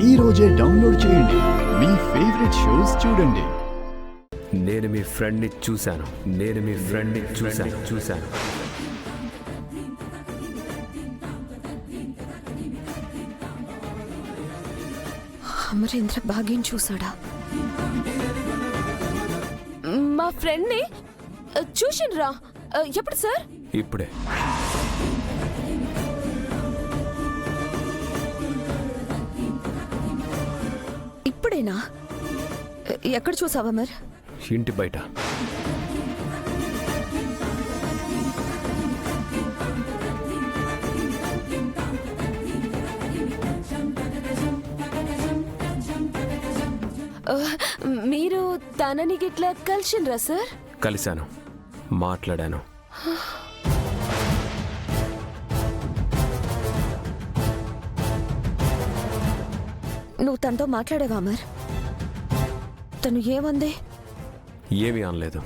ఈ రోజే డౌన్లోడ్ చేయండి. మీ ఫేవరెట్ షోస్ చూడండి. నేను మీ ఫ్రెండ్ని చూశాను. అమరేంద్ర భాగ్యం చూసాడా? మా ఫ్రెండ్ని చూసిండ్రా? ఎప్పుడు సార్? ఇప్పుడే. ఇప్పుడేనా? ఎక్కడ చూసావా అమర్? ఇంటి బయట. మీరు తనని గిట్లా కలిసిండ్రా సార్? కలిశాను, మాట్లాడాను. నువ్వు తనతో మాట్లాడావా అమర్? తను ఏమంది? ఏమీ అనలేదు.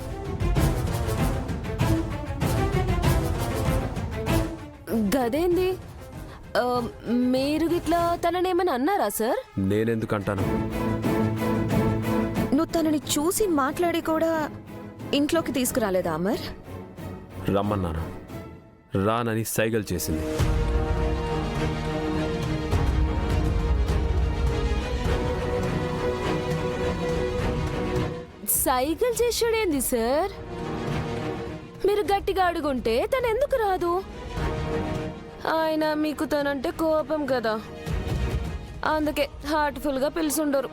గదేంది? మీరు గిట్లా తననేమని అన్నారా సార్? నేనెందుకు అంటాను? నువ్వు తనని చూసి మాట్లాడి కూడా ఇంట్లోకి తీసుకురాలేదా అమర్? రమ్మన్నాను, రానని సైగలు చేసింది. సైకిల్ చేసాడేంది సార్? మీరు గట్టిగా అడుగుంటే తను ఎందుకు రాదు? ఆయన మీకు తనంటే కోపం కదా, అందుకే హార్ట్ఫుల్ గా పిలుచుండరు.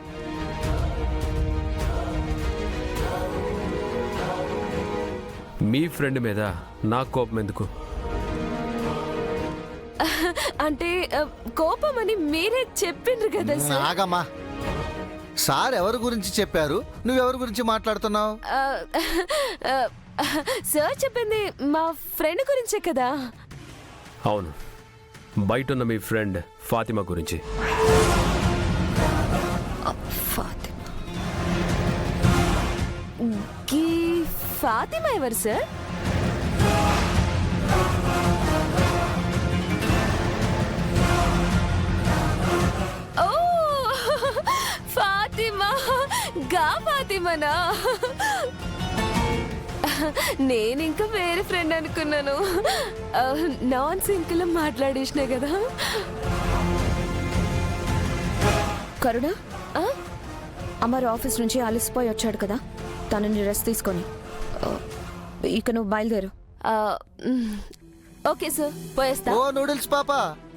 మీ ఫ్రెండ్ మీద నా కోపం ఎందుకు? అంటే కోపం అని మీరే చెప్పిండ్రు కదా సార్. ఆగమ్మా, సార్ ఎవరి గురించి చెప్పారు? నువ్వెవరి గురించి మాట్లాడుతున్నావు? సార్ చెప్పింది మా ఫ్రెండ్ గురించే కదా. అవును, బయట ఉన్న మీ ఫ్రెండ్ ఫాతిమా గురించి. ఫాతిమా ఎవరు సార్? ఓ ఫాతిమా, గా ఫాతిమానా? నేను ఇంకా వేరే ఫ్రెండ్ అనుకున్నాను. నాన్ సింక్ లో మాట్లాడేసిన కదా. కరుణ, అమర్ ఆఫీస్ నుంచి అలసిపోయి వచ్చాడు కదా, తనని రెస్ట్ తీసుకొని ఇక నువ్వు బయలుదేరు. ఓకే సార్, పోయేస్తా. ఓ నూడిల్స్ పాప,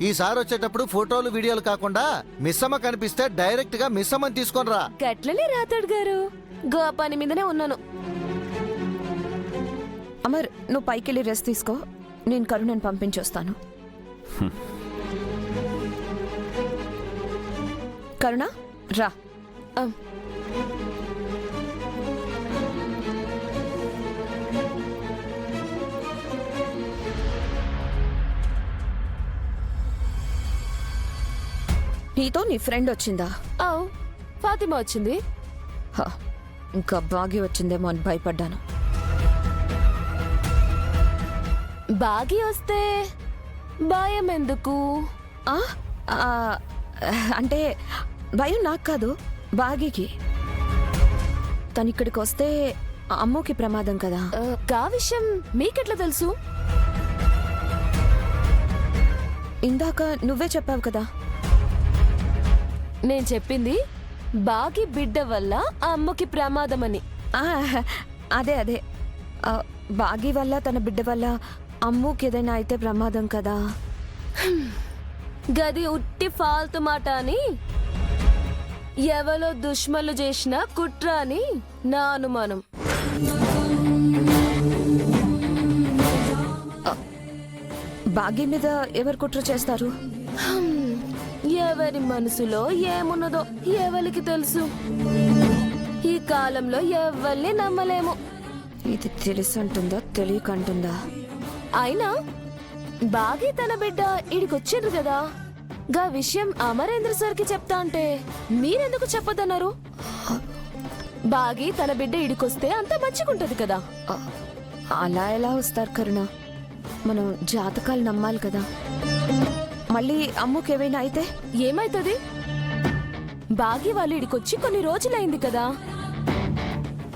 ఈసారి వచ్చేటప్పుడు ఫోటోలు వీడియోలు కాకుండా మిస్సమ్మ కనిపిస్తే డైరెక్ట్ గా మిస్సమ్మని తీసుకొని రా. గట్లనే రాతాడు గారు, గో పని మీదనే ఉన్నాను. అమర్, నువ్వు పైకి వెళ్ళి రెస్ట్ తీసుకో, నేను కరుణని పంపించొస్తాను. కరుణ రా. నీతో నీ ఫ్రెండ్ వచ్చిందా? ఫాతిమా వచ్చింది. ఇంకా బాగి వచ్చిందేమో అని భయపడ్డాను. బాగి వస్తే భయం ఎందుకు? అంటే భయం నాకు కాదు, బాగికి. తను ఇక్కడికి వస్తే అమ్మకి ప్రమాదం కదా. గా విషయం మీకెట్లా తెలుసు? ఇందాక నువ్వే చెప్పావు కదా. నేను చెప్పింది బాగి బిడ్డ వల్ల ఆ అమ్మకి ప్రమాదమని. అదే అదే, బాగి వల్ల తన బిడ్డ వల్ల అమ్ముకి ఏదైనా అయితే ప్రమాదం కదా. గది ఉట్టి ఫాల్తు మాట అని, ఎవరో దుష్మలు చేసిన కుట్ర అని నా అనుమానం. బాగి మీద ఎవరు కుట్ర చేస్తారు? ఎవరి మనసులో ఏమున్నదో ఎవరికి తెలుసు. ఈ కాలంలో ఎవరిని నమ్మలేము. ఇది తెలిసి అంటుందా తెలియకంటుందా? అయినా బాగి తన బిడ్డ ఈడికొచ్చిండ్రు కదా, గా విషయం అమరేంద్ర సార్కి చెప్తా అంటే మీరెందుకు చెప్పదన్నారు? బాగి తన బిడ్డ ఈడికొస్తే అంత మంచిగుంటది కదా. అలా ఎలా వస్తారు కరుణ? మనం జాతకాలు నమ్మాలి కదా. మళ్ళీ అమ్ముకేమైనా అయితే ఏమైతుంది? బాగి వాళ్ళు ఇడికొచ్చి కొన్ని రోజులైంది కదా,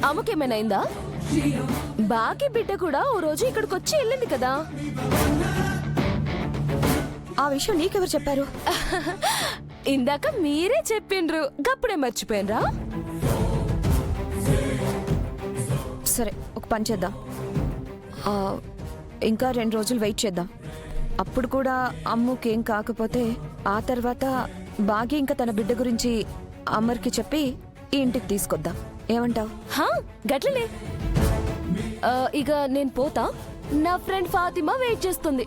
అమ్మకేమైనా బాగి బిడ్డ కూడా ఓ రోజు ఇక్కడికి వచ్చి వెళ్ళింది కదా. ఆ విషయం నీకెవరు చెప్పారు? ఇందాక మీరే చెప్పిండ్రు, గప్పుడే మర్చిపోయినరా? సరే, ఒక పని చేద్దాం. ఆ, ఇంకా 2 రోజులు వెయిట్ చేద్దాం. అప్పుడు కూడా అమ్ముకేం కాకపోతే ఆ తర్వాత బాగి ఇంకా తన బిడ్డ గురించి అమర్కి చెప్పి ఈ ఇంటికి తీసుకొద్దాం. ఏమంటావ్? హా, గట్లనే. ఇక నేను పోతా, నా ఫ్రెండ్ ఫాతిమా వెయిట్ చేస్తుంది.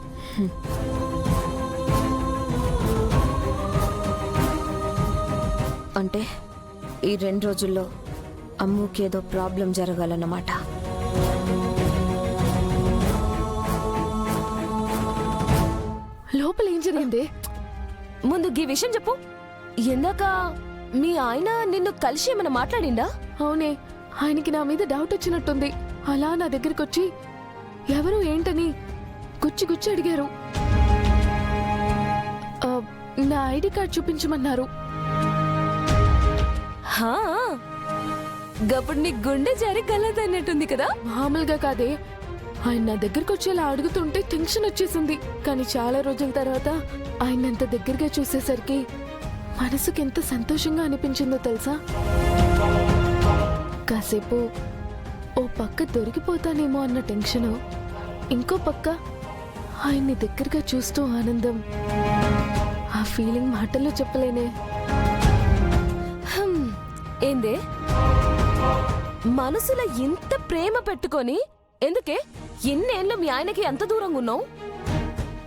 అంటే ఈ 2 రోజుల్లో అమ్ముకి ఏదో ప్రాబ్లం జరగాలన్నమాట. లోపల ఏం జరిగింది? ముందు ఈ విషయం చెప్పు. ఎందాక మీ ఆయన నిన్ను కలిసి ఏమైనా మాట్లాడిండా? అవునే, ఆయనకి నా మీద డౌట్ వచ్చినట్టుంది. అలా నా దగ్గరికి వచ్చి ఎవరు ఏంటని గుచ్చి గుచ్చి అడిగారు. నా ఐడి కార్డ్ చూపించమన్నారు. హా, గప్పుడు నీ గుండె జారి గల్లదన్నట్టుంది కదా. మామూలుగా కాదే, ఆయన నా దగ్గరికి వచ్చి అలా అడుగుతుంటే టెన్షన్ వచ్చేసింది. కానీ చాలా రోజుల తర్వాత ఆయన అంత దగ్గరగా చూసేసరికి మనసుకి ఎంత సంతోషంగా అనిపించిందో తెలుసా? కాసేపు ఓ పక్క దొరికిపోతానేమో అన్న టెన్షను, ఇంకో పక్క ఆయన్ని దగ్గరగా చూస్తూ ఆనందం. ఆ ఫీలింగ్ మాటల్లో చెప్పలేనే. ఏందే, మనసులో ఇంత ప్రేమ పెట్టుకొని ఎందుకే ఎన్నేళ్ళు మీ ఆయనకి ఎంత దూరంగా ఉన్నావు?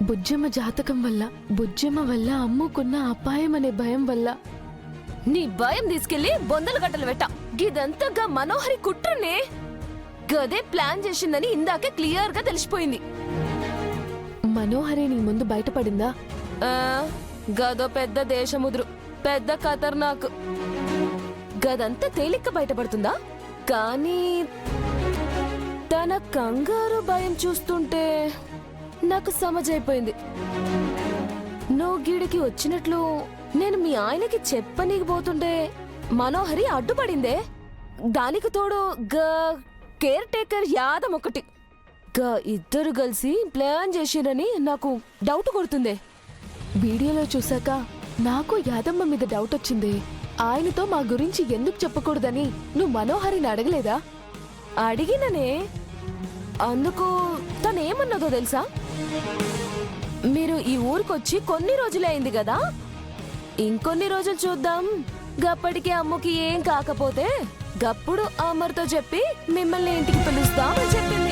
బుజ్జమ్మ జాతకం వల్ల, బుజ్జమ్మ వల్ల అమ్ముకున్న అపాయం అనే భయం వల్ల. నీ భయం తీసుకెళ్లి బొందలు గట్టలు పెట్ట. గిదంతగా మనోహరి కుట్రనే గదే ప్లాన్ చేసిందని ఇందాకే క్లియర్ గా తెలిసిపోయింది. మనోహరి నీ ముందు బయటపడిందా? గదో పెద్ద దేశముద్రు, పెద్ద ఖతర్నాక్. గదంతా తేలిక్క బయటపడుతుందా? కానీ తన కంగారు భయం చూస్తుంటే నాకు సమజైపోయింది. నువ్వు గీడికి వచ్చినట్లు నేను మీ ఆయనకి చెప్పనీకపోతుంటే మనోహరి అడ్డుపడిందే. దానికి తోడు కేర్ టేకర్ యాదం ఒకటి. ఇద్దరు కలిసి ప్లాన్ చేసిరని నాకు డౌట్ కొడుతుందే. వీడియోలో చూసాక నాకు యాదమ్మ మీద డౌట్ వచ్చింది. ఆయనతో మా గురించి ఎందుకు చెప్పకూడదని నువ్వు మనోహరిని అడగలేదా? అడిగిననే. అందుకు తనేమన్నదో తెలుసా? మీరు ఈ ఊరికొచ్చి కొన్ని రోజులే అయింది కదా, ఇంకొన్ని రోజులు చూద్దాం, గప్పటికి అమ్ముకి ఏం కాకపోతే గప్పుడు అమర్తో చెప్పి మిమ్మల్ని ఇంటికి పిలుస్తామని చెప్పింది.